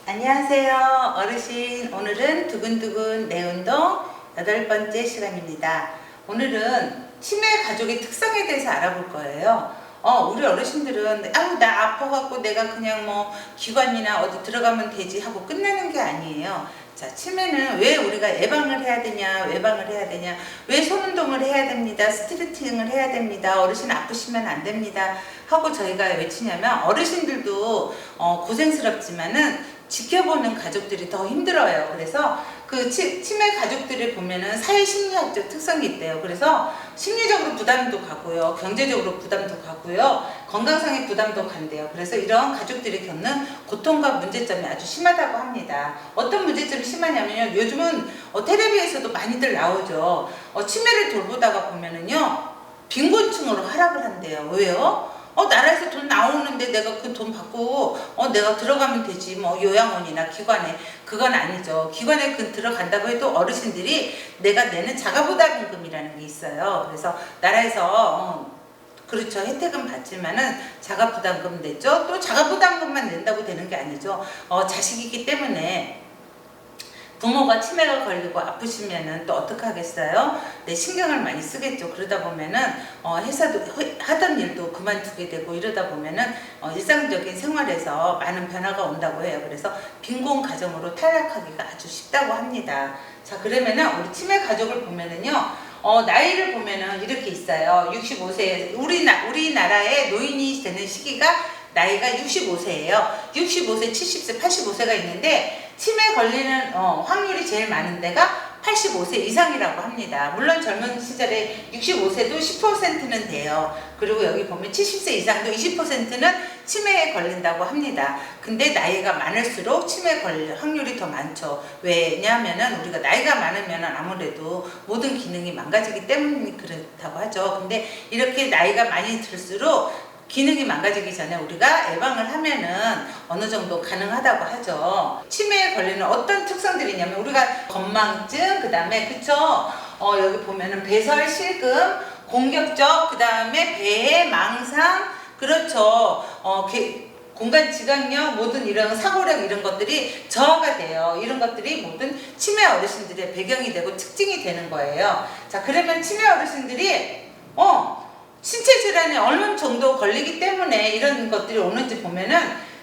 안녕하세요 어르신. 오늘은 두근두근 뇌운동 8번째 시간입니다. 오늘은 치매 가족의 특성에 대해서 알아볼 거예요. 우리 어르신들은 나 아파갖고 내가 그냥 뭐 기관이나 어디 들어가면 되지 하고 끝내는 게 아니에요. 자, 치매는 왜 우리가 예방을 해야 되냐, 외방을 해야 되냐, 왜 손운동을 해야 됩니다, 스트레칭을 해야 됩니다, 어르신 아프시면 안 됩니다 하고 저희가 외치냐면, 어르신들도 고생스럽지만은 지켜보는 가족들이 더 힘들어요. 그래서 그 치매 가족들을 보면은 사회심리학적 특성이 있대요. 그래서 심리적으로 부담도 가고요, 경제적으로 부담도 가고요, 건강상의 부담도 간대요. 그래서 이런 가족들이 겪는 고통과 문제점이 아주 심하다고 합니다. 어떤 문제점이 심하냐면요, 요즘은 텔레비에서도 많이들 나오죠. 치매를 돌보다가 보면은요, 빈곤층으로 하락을 한대요. 왜요? 나라에서 돈 나오는데 내가 그 돈 받고 내가 들어가면 되지, 뭐 요양원이나 기관에. 그건 아니죠. 기관에 들어간다고 해도 어르신들이 내가 내는 자가부담금이라는 게 있어요. 그래서 나라에서 그렇죠, 혜택은 받지만은 자가부담금 냈죠. 또 자가부담금만 낸다고 되는 게 아니죠. 자식이기 때문에 부모가 치매가 걸리고 아프시면은 또 어떻게 하겠어요? 내 신경을 많이 쓰겠죠. 그러다 보면은 회사도 하던 일도 그만두게 되고, 이러다 보면은 일상적인 생활에서 많은 변화가 온다고 해요. 그래서 빈곤 가정으로 탈락하기가 아주 쉽다고 합니다. 자, 그러면은 우리 치매 가족을 보면은요, 나이를 보면은 이렇게 있어요. 65세, 우리나라의 노인이 되는 시기가 나이가 65세예요. 65세, 70세, 85세가 있는데, 치매 걸리는 확률이 제일 많은 데가 85세 이상이라고 합니다. 물론 젊은 시절에 65세도 10%는 돼요. 그리고 여기 보면 70세 이상도 20%는 치매에 걸린다고 합니다. 근데 나이가 많을수록 치매 걸릴 확률이 더 많죠. 왜냐하면은 우리가 나이가 많으면 아무래도 모든 기능이 망가지기 때문에 그렇다고 하죠. 근데 이렇게 나이가 많이 들수록 기능이 망가지기 전에 우리가 예방을 하면은 어느 정도 가능하다고 하죠. 치매에 걸리는 어떤 특성들이 있냐면, 우리가 건망증, 그 다음에 그쵸, 여기 보면은 배설, 실금, 공격적, 그 다음에 배, 망상, 그렇죠, 공간 지각력, 모든 이런 사고력, 이런 것들이 저하가 돼요. 이런 것들이 모든 치매 어르신들의 배경이 되고 특징이 되는 거예요. 자, 그러면 치매 어르신들이 신체 질환이 어느 정도 걸리기 때문에 이런 것들이 오는지 보면은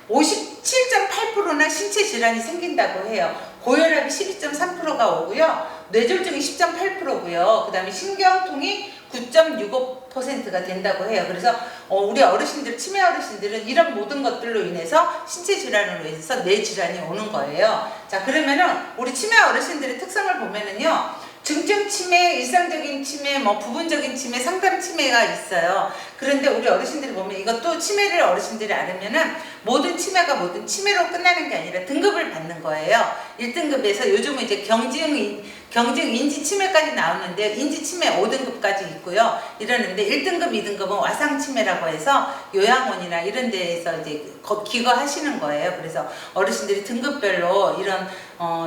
57.8%나 신체 질환이 생긴다고 해요. 고혈압이 12.3%가 오고요, 뇌졸중이 10.8%고요, 그 다음에 신경통이 9.65%가 된다고 해요. 그래서 우리 어르신들, 치매 어르신들은 이런 모든 것들로 인해서, 신체 질환으로 인해서 뇌 질환이 오는 거예요. 자, 그러면은 우리 치매 어르신들의 특성을 보면은요, 중증 치매, 일상적인 치매, 부분적인 치매, 상담 치매가 있어요. 그런데 우리 어르신들이 보면, 이것도 치매를 어르신들이 알으면은 모든 치매가 모든 치매로 끝나는 게 아니라 등급을 받는 거예요. 1등급에서 요즘은 이제 경증 인지 치매까지 나오는데, 인지 치매 5등급까지 있고요. 이러는데 1등급, 2등급은 와상 치매라고 해서 요양원이나 이런 데에서 이제 기거하시는 거예요. 그래서 어르신들이 등급별로 이런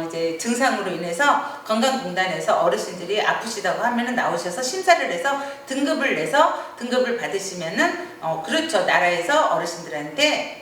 이제 증상으로 인해서 건강공단에서 어르신들이 아프시다고 하면은 나오셔서 심사를 해서 등급을 내서 등급을 받으시면은 그렇죠, 나라에서 어르신들한테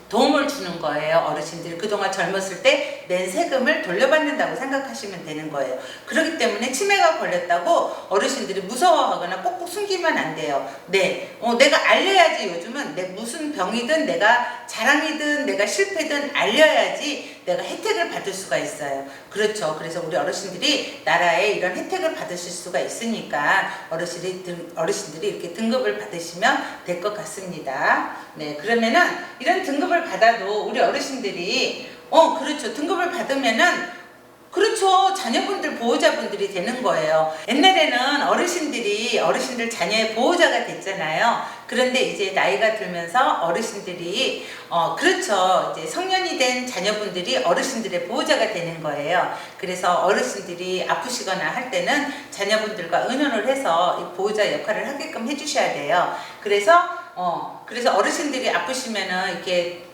도움을 주는 거예요. 어르신들이 그동안 젊었을 때 낸 세금을 돌려받는다고 생각하시면 되는 거예요. 그렇기 때문에 치매가 걸렸다고 어르신들이 무서워하거나 꼭꼭 숨기면 안 돼요. 네, 내가 알려야지. 요즘은 내 무슨 병이든, 내가 자랑이든, 내가 실패든 알려야지 내가 혜택을 받을 수가 있어요. 그렇죠. 그래서 우리 어르신들이 나라에 이런 혜택을 받으실 수가 있으니까 어르신들이 이렇게 등급을 받으시면 될 것 같습니다. 네, 그러면은 이런 등급을 받아도 우리 어르신들이 그렇죠, 등급을 받으면은 그렇죠, 자녀분들 보호자분들이 되는 거예요. 옛날에는 어르신들 자녀의 보호자가 됐잖아요. 그런데 이제 나이가 들면서 어르신들이 그렇죠, 이제 성년이 된 자녀분들이 어르신들의 보호자가 되는 거예요. 그래서 어르신들이 아프시거나 할 때는 자녀분들과 의논을 해서 이 보호자 역할을 하게끔 해주셔야 돼요. 그래서 어르신들이 아프시면은 이렇게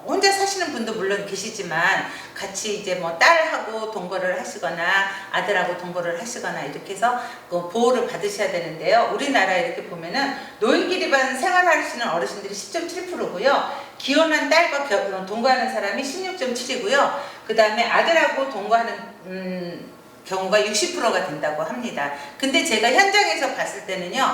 혼자 사시는 분도 물론 계시지만, 같이 이제 딸하고 동거를 하시거나 아들하고 동거를 하시거나 이렇게 해서 그 보호를 받으셔야 되는데요. 우리나라 이렇게 보면은 노인 기반 생활하시는 어르신들이 10.7%고요. 기혼한 딸과 동거하는 사람이 16.7이고요. 그 다음에 아들하고 동거하는 경우가 60%가 된다고 합니다. 근데 제가 현장에서 봤을 때는요,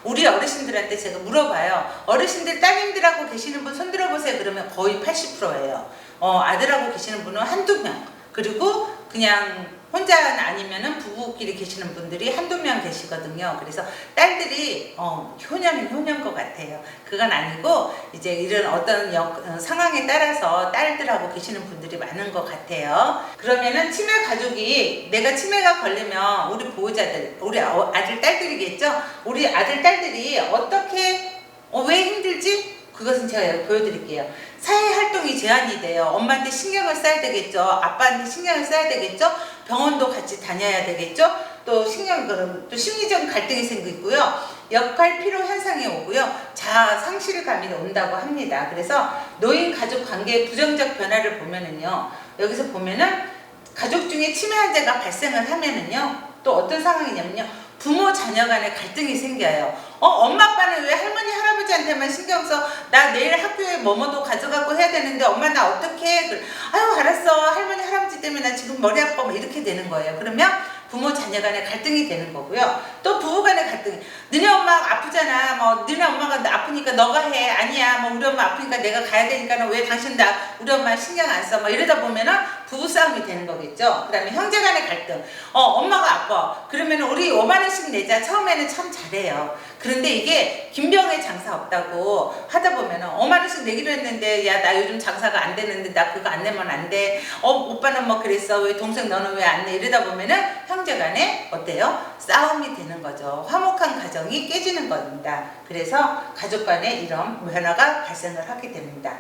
우리 어르신들한테 제가 물어봐요. 어르신들 따님들하고 계시는 분 손 들어보세요. 그러면 거의 80%예요. 아들하고 계시는 분은 한두 명. 그리고 그냥 혼자 아니면은 부부끼리 계시는 분들이 한두 명 계시거든요. 그래서 딸들이 효녀는 효녀인 것 같아요. 그건 아니고 이제 이런 어떤 상황에 따라서 딸들하고 계시는 분들이 많은 것 같아요. 그러면은 치매 가족이 내가 치매가 걸리면 우리 보호자들, 우리 아들 딸들이겠죠. 우리 아들 딸들이 어떻게 왜 힘들지? 그것은 제가 보여드릴게요. 사회 활동이 제한이 돼요. 엄마한테 신경을 써야 되겠죠. 아빠한테 신경을 써야 되겠죠. 병원도 같이 다녀야 되겠죠. 또 또 심리적 갈등이 생기고요. 역할 피로 현상이 오고요. 자아 상실감이 온다고 합니다. 그래서 노인 가족 관계의 부정적 변화를 보면은요. 여기서 보면은 가족 중에 치매 환자가 발생을 하면은요. 또 어떤 상황이냐면요. 부모 자녀 간의 갈등이 생겨요. 엄마 아빠는 왜 할머니 할아버지한테만 신경 써? 나 내일 학교에 뭐뭐도 가져가고 해야 되는데 엄마 나 어떻게 해? 아유 알았어. 할머니 할아버지 때문에 나 지금 머리 아파. 뭐 이렇게 되는 거예요. 그러면 부모 자녀 간의 갈등이 되는 거고요. 또 부부 간의 갈등이, 너네 엄마 아프잖아. 뭐 너네 엄마가 아프니까 너가 해. 아니야. 뭐 우리 엄마 아프니까 내가 가야 되니까 왜 당신 우리 엄마 신경 안 써. 뭐 이러다 보면은 부부 싸움이 되는 거겠죠. 그 다음에 형제 간의 갈등. 엄마가 아파. 그러면 우리 5만 원씩 내자. 처음에는 참 잘해요. 그런데 이게 김병에 장사 없다고 하다 보면은 5만 원씩 내기로 했는데 야 나 요즘 장사가 안 되는데 나 그거 안 내면 안 돼. 오빠는 뭐 그랬어. 왜 동생 너는 왜 안 내? 이러다 보면은 형제 간에 어때요? 싸움이 되는 거죠. 화목한 가정이 깨지는 겁니다. 그래서 가족 간에 이런 변화가 발생을 하게 됩니다.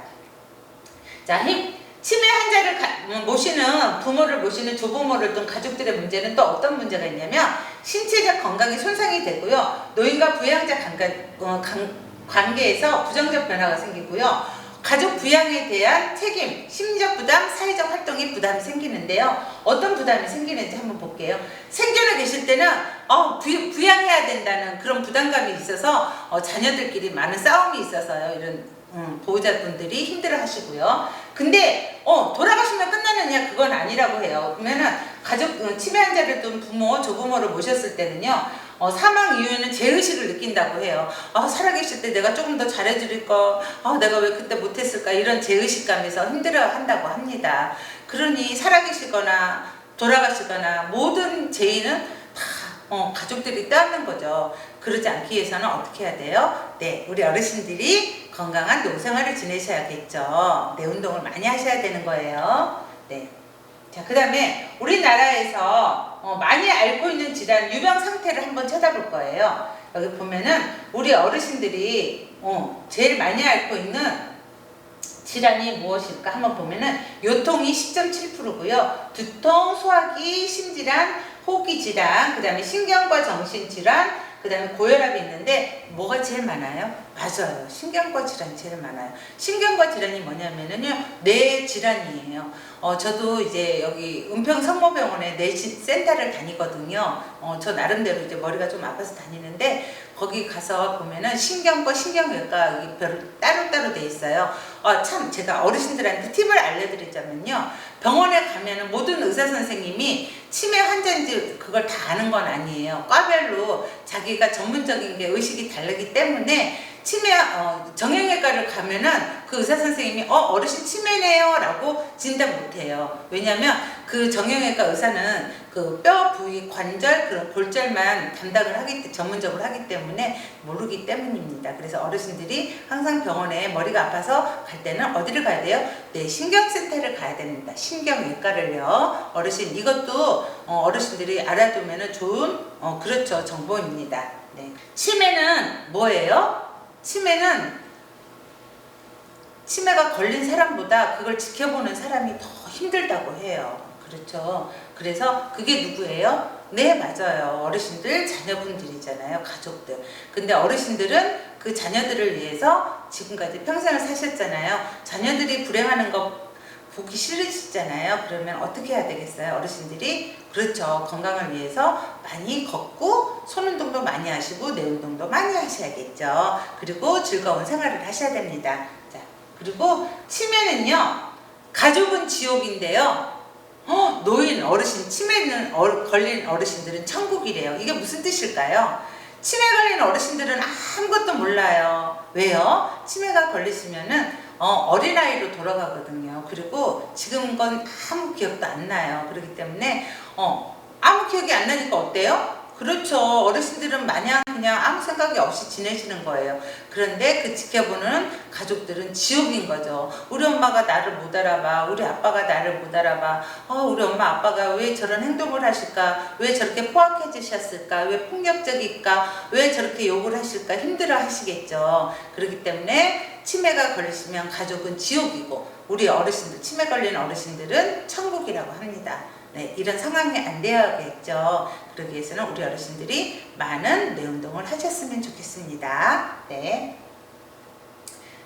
자, 치매 환자를 모시는 부모를 모시는 조부모를 둔 가족들의 문제는 또 어떤 문제가 있냐면 신체적 건강이 손상이 되고요. 노인과 부양자 관계에서 부정적 변화가 생기고요. 가족 부양에 대한 책임, 심리적 부담, 사회적 활동에 부담이 생기는데요. 어떤 부담이 생기는지 한번 볼게요. 생존에 계실 때는 부양해야 된다는 그런 부담감이 있어서 자녀들끼리 많은 싸움이 있어서요. 이런 보호자분들이 힘들어 하시고요. 근데 돌아가시면 끝나느냐? 그건 아니라고 해요. 그러면은 치매 환자를 둔 부모, 조부모를 모셨을 때는요. 사망 이후에는 죄의식을 느낀다고 해요. 살아계실 때 내가 조금 더 잘해줄 거, 내가 왜 그때 못했을까? 이런 죄의식감에서 힘들어 한다고 합니다. 그러니 살아계시거나 돌아가시거나 모든 죄인은 다 가족들이 떠안는 거죠. 그러지 않기 위해서는 어떻게 해야 돼요? 네, 우리 어르신들이 건강한 노생활을 지내셔야겠죠. 네, 운동을 많이 하셔야 되는 거예요. 네. 자, 그 다음에 우리나라에서 많이 앓고 있는 질환, 유병 상태를 한번 쳐다볼 거예요. 여기 보면은 우리 어르신들이 제일 많이 앓고 있는 질환이 무엇일까 한번 보면은 요통이 10.7%고요. 두통, 소화기, 심질환, 호흡기 질환, 그 다음에 신경과 정신질환, 그 다음에 고혈압이 있는데 뭐가 제일 많아요? 맞아요. 신경과 질환이 제일 많아요. 신경과 질환이 뭐냐면은요, 뇌 질환이에요. 저도 이제 여기 은평성모병원에 뇌 센터를 다니거든요. 저 나름대로 이제 머리가 좀 아파서 다니는데 거기 가서 보면은 신경과 신경외과 따로따로 돼 있어요. 참 제가 어르신들한테 팁을 알려드리자면요. 병원에 가면은 모든 의사 선생님이 치매 환자인지 그걸 다 아는 건 아니에요. 과별로 자기가 전문적인 게 의식이 다르기 때문에 정형외과를 가면은 그 의사 선생님이 어르신 치매네요 라고 진단 못해요. 왜냐면 그 정형외과 의사는 그 뼈 부위, 관절, 그런 골절만 담당을 전문적으로 하기 때문에 모르기 때문입니다. 그래서 어르신들이 항상 병원에 머리가 아파서 갈 때는 어디를 가야 돼요? 네, 신경센터를 가야 됩니다. 신경외과를요. 어르신, 이것도 어르신들이 알아두면 좋은 그렇죠, 정보입니다. 네. 치매는 뭐예요? 치매가 걸린 사람보다 그걸 지켜보는 사람이 더 힘들다고 해요. 그렇죠. 그래서 그게 누구예요? 네, 맞아요. 어르신들, 자녀분들이잖아요. 가족들. 근데 어르신들은 그 자녀들을 위해서 지금까지 평생을 사셨잖아요. 자녀들이 불행하는 거 보기 싫으시잖아요. 그러면 어떻게 해야 되겠어요? 어르신들이 그렇죠. 건강을 위해서 많이 걷고 손운동도 많이 하시고 뇌운동도 많이 하셔야겠죠. 그리고 즐거운 생활을 하셔야 됩니다. 자, 그리고 치매는요, 가족은 지옥인데요. 노인, 어르신, 치매는 걸린 어르신들은 천국이래요. 이게 무슨 뜻일까요? 치매 걸린 어르신들은 아무것도 몰라요. 왜요? 치매가 걸리시면은 어린아이로 돌아가거든요. 그리고 지금 건 아무 기억도 안 나요. 그렇기 때문에 아무 기억이 안 나니까 어때요? 그렇죠. 어르신들은 마냥 그냥 아무 생각이 없이 지내시는 거예요. 그런데 그 지켜보는 가족들은 지옥인 거죠. 우리 엄마가 나를 못 알아봐. 우리 아빠가 나를 못 알아봐. 우리 엄마 아빠가 왜 저런 행동을 하실까? 왜 저렇게 포악해지셨을까? 왜 폭력적일까? 왜 저렇게 욕을 하실까? 힘들어 하시겠죠. 그렇기 때문에 치매가 걸리시면 가족은 지옥이고 우리 어르신들, 치매 걸린 어르신들은 천국이라고 합니다. 네, 이런 상황이 안 되어야겠죠. 그러기 위해서는 우리 어르신들이 많은 뇌 운동을 하셨으면 좋겠습니다. 네.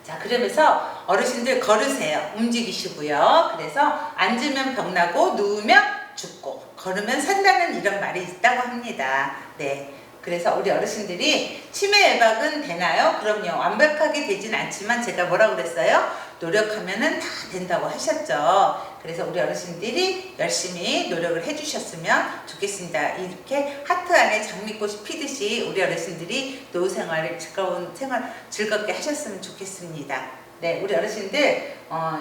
자, 그러면서 어르신들 걸으세요. 움직이시고요. 그래서 앉으면 병나고 누우면 죽고 걸으면 산다는 이런 말이 있다고 합니다. 네. 그래서 우리 어르신들이 치매 예방은 되나요? 그럼요. 완벽하게 되진 않지만 제가 뭐라고 그랬어요? 노력하면은 다 된다고 하셨죠. 그래서 우리 어르신들이 열심히 노력을 해주셨으면 좋겠습니다. 이렇게 하트 안에 장미꽃이 피듯이 우리 어르신들이 노후 생활을 즐겁게 하셨으면 좋겠습니다. 네, 우리 어르신들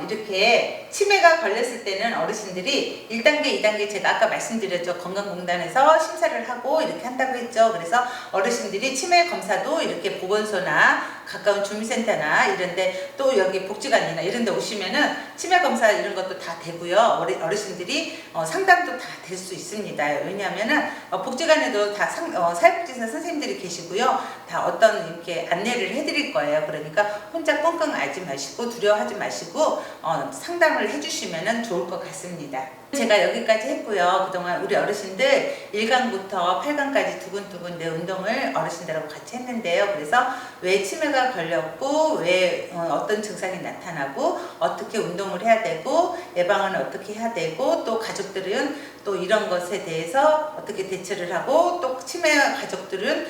이렇게 치매가 걸렸을 때는 어르신들이 1단계, 2단계 제가 아까 말씀드렸죠. 건강공단에서 심사를 하고 이렇게 한다고 했죠. 그래서 어르신들이 치매 검사도 이렇게 보건소나 가까운 주민센터나 이런데 또 여기 복지관이나 이런데 오시면은 치매 검사 이런 것도 다 되고요. 어르신들이 상담도 다 될 수 있습니다. 왜냐하면은 복지관에도 다 사회복지사 선생님들이 계시고요. 다 어떤 이렇게 안내를 해드릴 거예요. 그러니까 혼자 끙끙 앓지 마시고 두려워하지 마시고 상담을 해주시면은 좋을 것 같습니다. 제가 여기까지 했고요. 그동안 우리 어르신들 1강부터 8강까지 두근두근 뇌 운동을 어르신들하고 같이 했는데요. 그래서 왜 치매가 걸렸고 왜 어떤 증상이 나타나고 어떻게 운동을 해야 되고 예방은 어떻게 해야 되고 또 가족들은 또 이런 것에 대해서 어떻게 대처를 하고 또 치매 가족들은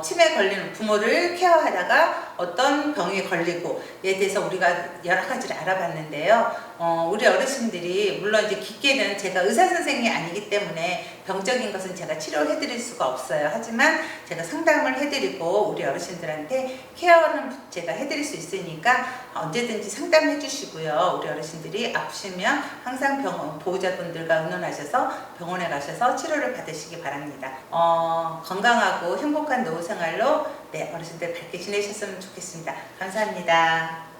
치매 걸리는 부모를 케어하다가 어떤 병에 걸리고 에 대해서 우리가 여러 가지를 알아봤는데요. 우리 어르신들이 물론 이제 깊게는 제가 의사 선생님이 아니기 때문에 병적인 것은 제가 치료해 드릴 수가 없어요. 하지만 제가 상담을 해드리고 우리 어르신들한테 케어는 제가 해드릴 수 있으니까 언제든지 상담해 주시고요. 우리 어르신들이 아프시면 항상 보호자분들과 의논하셔서 병원에 가셔서 치료를 받으시기 바랍니다. 건강하고 행복한 노후 생활로 어르신들 밝게 지내셨으면 좋겠습니다. 감사합니다.